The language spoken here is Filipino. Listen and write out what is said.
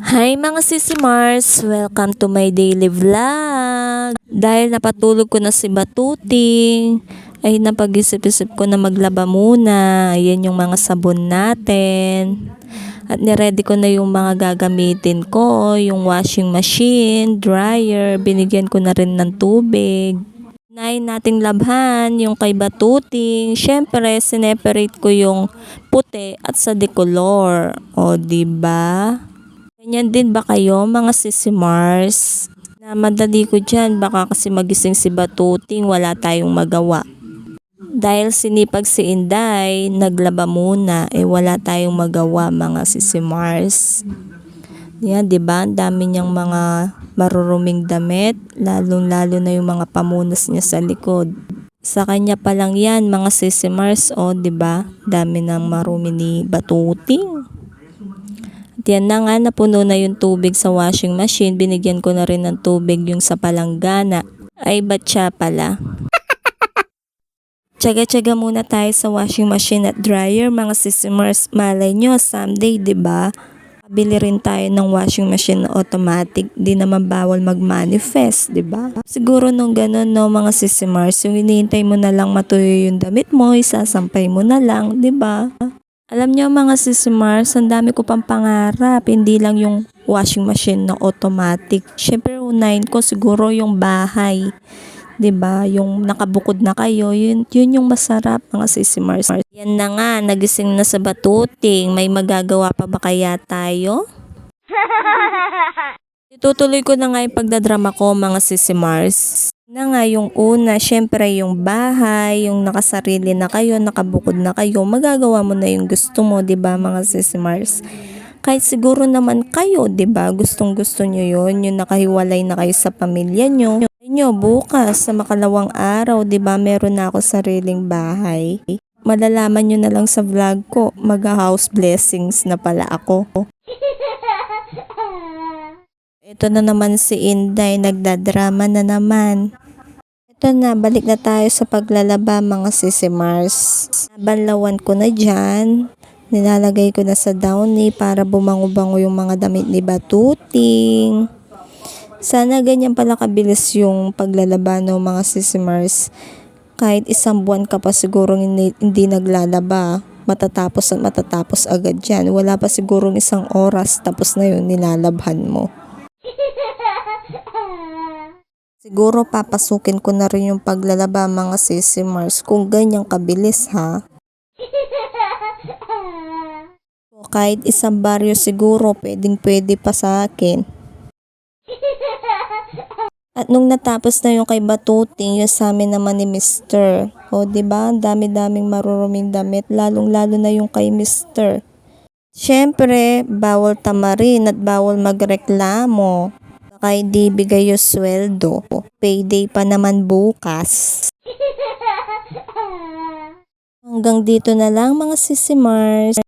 Hi mga Sisi Mars! Welcome to my daily vlog! Dahil napatulog ko na si Batuting, ay napag-isip-isip ko na maglaba muna. Ayan yung mga sabon natin. At niready ko na yung mga gagamitin ko, yung washing machine, dryer, binigyan ko na rin ng tubig. Unahin nating labhan yung kay Batuting. Syempre, sineperate ko yung puti at sa decolor. O, diba? Ganyan din ba kayo mga Sisi Mars? Na madali ko dyan, baka kasi magising si Batuting, wala tayong magawa. Dahil sinipag si Inday, naglaba muna, wala tayong magawa mga Sisi Mars. Yan, diba? Ang dami niyang mga maruruming damit, lalong-lalo na yung mga pamunas niya sa likod. Sa kanya pa lang yan, mga Sisi Mars, o diba? Dami ng marumi ni Batuting. At yan na nga, napuno na yung tubig sa washing machine. Binigyan ko na rin ng tubig yung sa palanggana. Ay, batya pala. Tsaga-tsaga muna tayo sa washing machine at dryer, mga Sisi Mars. Malay nyo, someday, diba? Bili rin tayo ng washing machine na automatic. Di naman bawal mag-manifest, diba? Siguro nung ganun, no, mga Sisi Mars, yung hinihintay mo na lang matuyo yung damit mo, isasampay mo na lang, diba? Alam nyo mga Sisi Mars, ang dami ko pang pangarap. Hindi lang yung washing machine na automatic. Syempre, unahin ko siguro yung bahay. 'Di ba? Yung nakabukod na kayo, yun yung masarap mga Sisi Mars. Yan na nga, nagising na sa Batuting. May magagawa pa ba kaya tayo? Itutuloy ko na nga yung pagdadrama ko mga Sisi Mars. Na nga yung una, syempre yung bahay, yung nakasarili na kayo, nakabukod na kayo, magagawa mo na yung gusto mo, 'di ba mga Sisi Mars? Kahit siguro naman kayo, 'di ba? Gustong-gusto nyo yun, yung nakahiwalay na kayo sa pamilya nyo. Bukas sa makalawang araw, 'di ba? Meron na ako sariling bahay. Malalaman nyo na lang sa vlog ko, mag-house blessings na pala ako. Ito na naman si Inday, nagdadrama na naman. Ito na, balik na tayo sa paglalaba mga Sisi Mars. Banlawan ko na dyan. Nilalagay ko na sa downy para bumango-bango yung mga damit ni Batuting. Sana ganyan pala kabilis yung paglalaba ng mga Sisi Mars. Kahit isang buwan ka pa siguro hindi naglalaba, matatapos at matatapos agad yan. Wala pa siguro isang oras tapos na yung nilalabhan mo. Siguro papasukin ko na rin yung paglalaba mga Sisi Mars kung ganyang kabilis ha. Kahit isang baryo siguro pwedeng-pwede pa sa akin. At nung natapos na yung kay Batuting, yung sa amin naman ni Mr. O diba, ang dami-daming maruruming damit, lalong-lalo na yung kay Mr. Syempre, bawal tamarin at bawal magreklamo. Baka hindi bigay yung sweldo. Payday pa naman bukas. Hanggang dito na lang mga Sisi Mars.